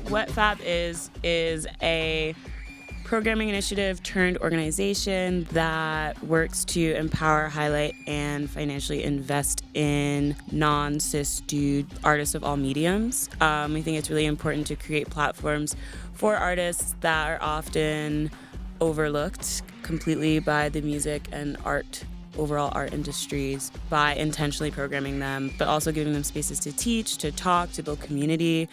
What Fab is a programming initiative turned organization that works to empower, highlight, and financially invest in non-cis dude artists of all mediums. We think it's really important to create platforms for artists that are often overlooked completely by the music and overall art industries by intentionally programming them, but also giving them spaces to teach, to talk, to build community,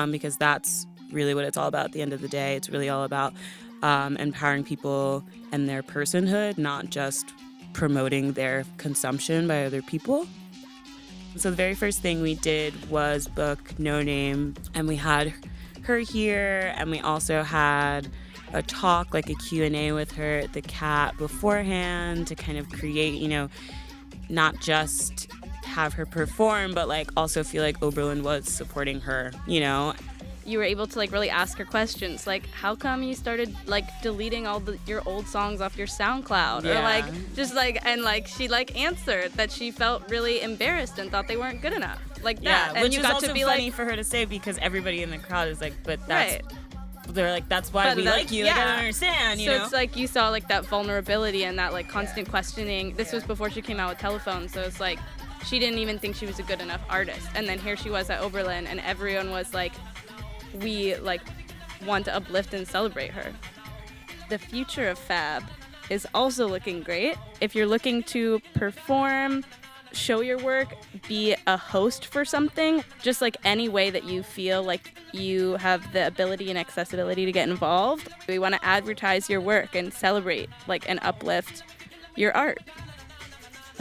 because that's really what it's all about at the end of the day. It's really all about empowering people and their personhood, not just promoting their consumption by other people. So the very first thing we did was book No Name, and we had her here, and we also had a talk, like a Q&A with her at the CAT beforehand to kind of create, not just have her perform, but also feel like Oberlin was supporting her, You were able to really ask her questions, like how come you started deleting all your old songs off your SoundCloud, yeah. or she answered that she felt really embarrassed and thought they weren't good enough, that. Yeah, and which you is got also to be funny for her to say, because everybody in the crowd is but that's. Right. They're that's why we like you. Yeah. I don't understand, So it's you saw that vulnerability and that constant questioning. This was before she came out with Telephone, so it's she didn't even think she was a good enough artist. And then here she was at Oberlin, and everyone was we want to uplift and celebrate her. The future of Fab is also looking great. If you're looking to perform, show your work, be a host for something, just any way that you feel you have the ability and accessibility to get involved. We want to advertise your work and celebrate and uplift your art.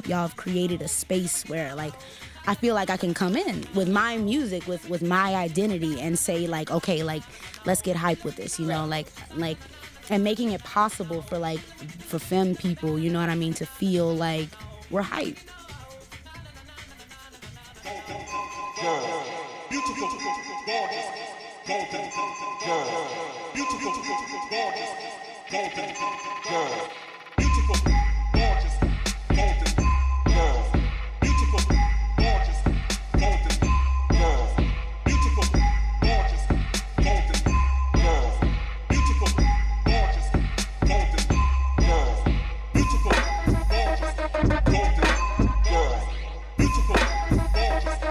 Y'all have created a space where I feel I can come in with my music, with my identity, and say okay, let's get hype with this, and making it possible for femme people, to feel we're hype. Girls, beautiful, gorgeous, golden girls, beautiful, gorgeous, golden girls, beautiful, gorgeous, golden girls, beautiful, gorgeous, golden girls, beautiful, gorgeous, golden girls, beautiful, gorgeous, golden girls, beautiful, gorgeous, golden girls, beautiful, gorgeous, golden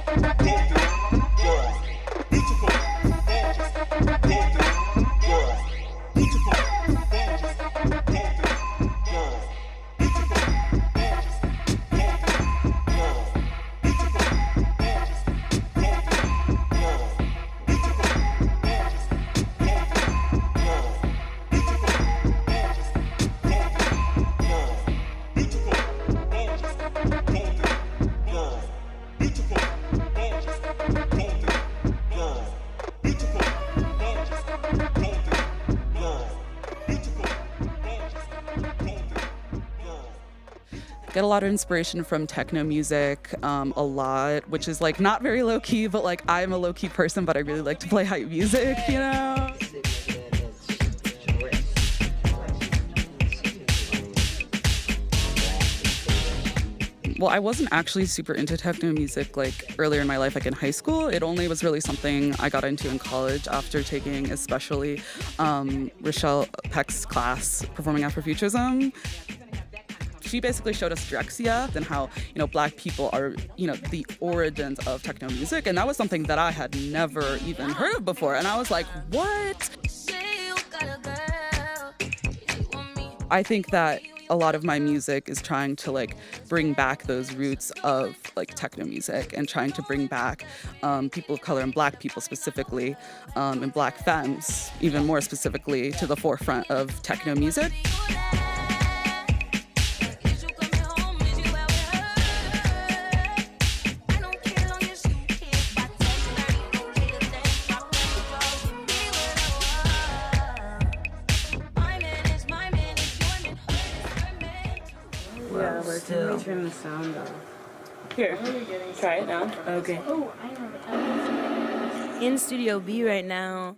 girls, beautiful, gorgeous, golden girls, beautiful, gorgeous, golden girls, beautiful, gorgeous, golden girls, beautiful, gorgeous, golden girls, beautiful, gorgeous, golden girls, beautiful, gorgeous, golden girls, beautiful, gorgeous, golden girls, beautiful, gorgeous, golden girls, beautiful, gorgeous, golden girls, beautiful, gorgeous, golden girls. Get a lot of inspiration from techno music, a lot, which is not very low key, but I'm a low key person, but I really like to play hype music, Well, I wasn't actually super into techno music earlier in my life, in high school. It only was really something I got into in college after taking especially Rochelle Peck's class, Performing Afrofuturism. She basically showed us Drexia and how, Black people are, the origins of techno music. And that was something that I had never even heard of before. And I was like, what? I think that a lot of my music is trying to bring back those roots of techno music and trying to bring back people of color and Black people specifically, and Black femmes even more specifically to the forefront of techno music. turn the sound off. Here, try it now. Okay. In Studio B right now,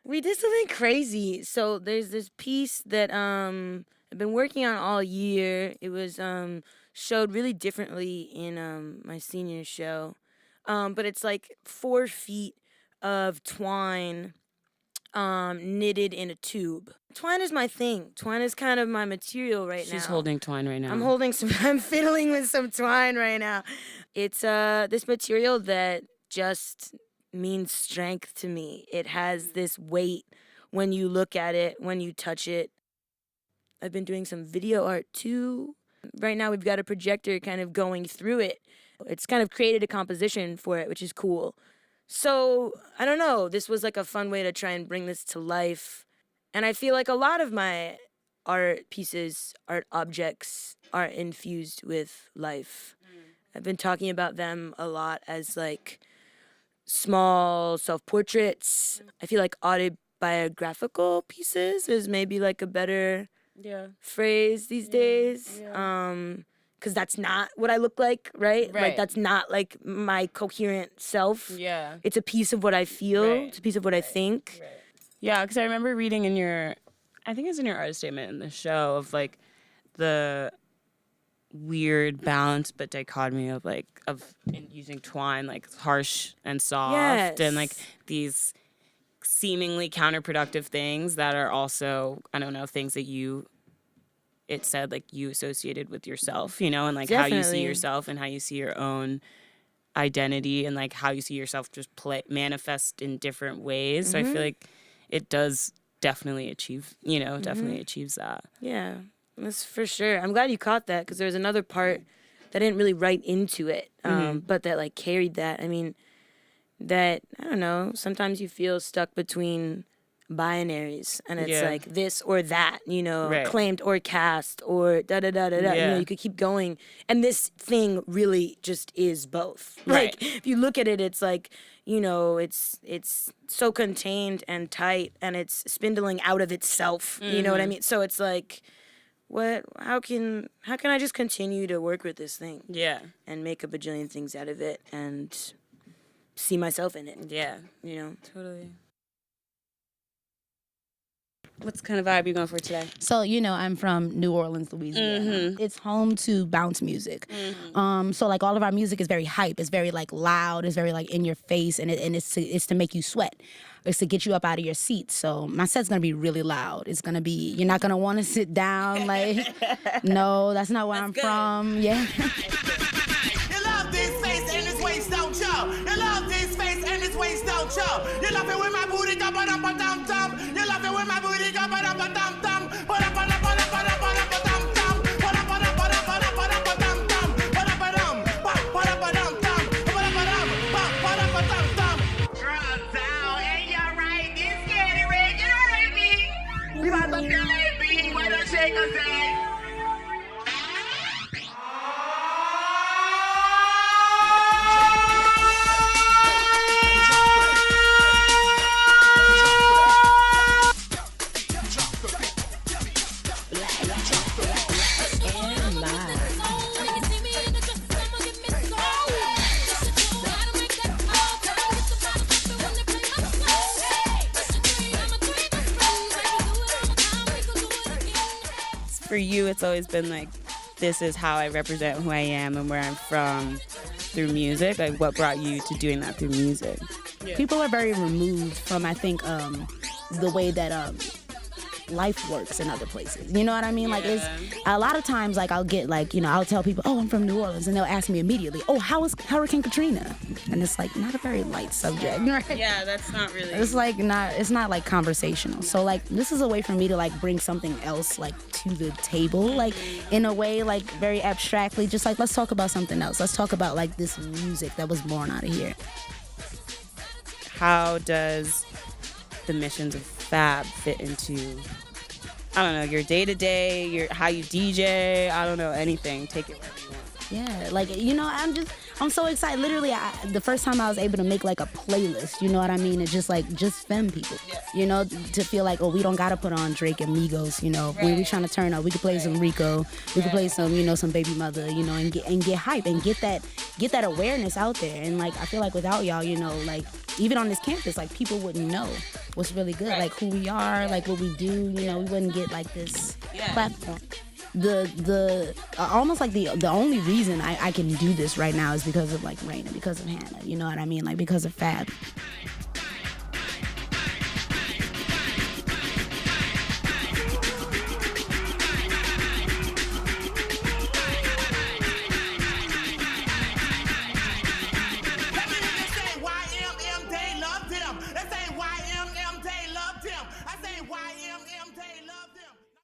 we did something crazy. So there's this piece that I've been working on all year. It was showed really differently in my senior show. But it's like 4 feet of twine knitted in a tube. Twine is my thing. Twine is kind of my material right now. She's holding twine right now. I'm fiddling with some twine right now. It's this material that just means strength to me. It has this weight when you look at it, when you touch it. I've been doing some video art too. Right now we've got a projector kind of going through it. It's kind of created a composition for it, which is cool. So, I don't know, this was like a fun way to try and bring this to life. And I feel like a lot of my art pieces, art objects are infused with life. I've been talking about them a lot as like small self-portraits. I feel like autobiographical pieces is maybe like a better phrase these days. Because that's not what I look like, right? Like, that's not, like, my coherent self. Yeah. It's a piece of what I feel. It's a piece of what I think. Yeah, because I remember reading in your, I think it's in your art statement in the show of, like, the weird balance but dichotomy of, like, in using twine, like, harsh and soft. And, like, these seemingly counterproductive things that are also, I don't know, things that it said like you associated with yourself, you know, and like how you see yourself and how you see your own identity and like how you see yourself just manifest in different ways. So I feel like it does definitely achieve, you know, definitely achieves that. Yeah, that's for sure. I'm glad you caught that because there was another part that I didn't really write into it, but that like carried that. I mean, that, I don't know, sometimes you feel stuck between binaries and it's like this or that, you know, claimed or cast or da-da-da-da-da, you know, you could keep going. And this thing really just is both. Like, if you look at it, it's like, you know, it's so contained and tight and it's spindling out of itself, you know what I mean? So it's like, how can I just continue to work with this thing? Yeah. And make a bajillion things out of it and see myself in it. Yeah. You know? Totally. What's kind of vibe you going for today? So, you know, I'm from New Orleans, Louisiana. It's home to bounce music. So, like, all of our music is very hype. It's very, like, loud. It's very, like, in your face. And it's to make you sweat. It's to get you up out of your seat. So, my set's going to be really loud. It's going to be, you're not going to want to sit down. Like, no, that's not where I'm from. Yeah. You love this face and this waist, don't you? You love this face and this waist, don't you? You love it when my booty go ba-dum-ba-dum-dum. You love it when my booty go ba-dum-ba-dum-dum. Ba-dum-ba-dum-ba-dum-ba-dum-ba-dum-dum. Ba-dum-ba-dum-ba-dum-ba-dum-ba-dum-dum. Ba-dum-ba-dum, ba-dum-ba-dum-dum. Ba-dum-ba-dum, ba-dum-ba-dum-dum. Girl down, and you're right. This skinny red, you heard me. You got the baby. What a shaker say. For you, it's always been like, this is how I represent who I am and where I'm from through music. Like, what brought you to doing that through music? People are very removed from, I think, the way that life works in other places. You know what I mean? Like, it's a lot of times, like, I'll get, like, you know, I'll tell people, oh, I'm from New Orleans, and they'll ask me immediately, oh, how is Hurricane Katrina? And it's, like, not a very light subject, right? Yeah, that's not really... It's, like, it's not, like, conversational. So, like, this is a way for me to, like, bring something else, like, to the table, like, in a way, like, very abstractly, just, like, let's talk about something else. Let's talk about, like, this music that was born out of here. How does the missions of Fab fit into, I don't know, your day-to-day, how you DJ, I don't know, anything. Take it wherever you want. Yeah, like, you know, I'm so excited. Literally, the first time I was able to make like a playlist, you know what I mean? It's just like, just femme people, you know, to feel like, oh, we don't got to put on Drake and Migos, you know. When we trying to turn up, we could play some Rico, we could play some, you know, some Baby Mother, you know, and get hype and get that awareness out there. And like, I feel like without y'all, you know, like even on this campus, like people wouldn't know what's really good, like who we are, like what we do, you know, we wouldn't get like this platform. The almost like the only reason I can do this right now is because of like Raina, because of Hannah, you know what I mean, like because of Fab.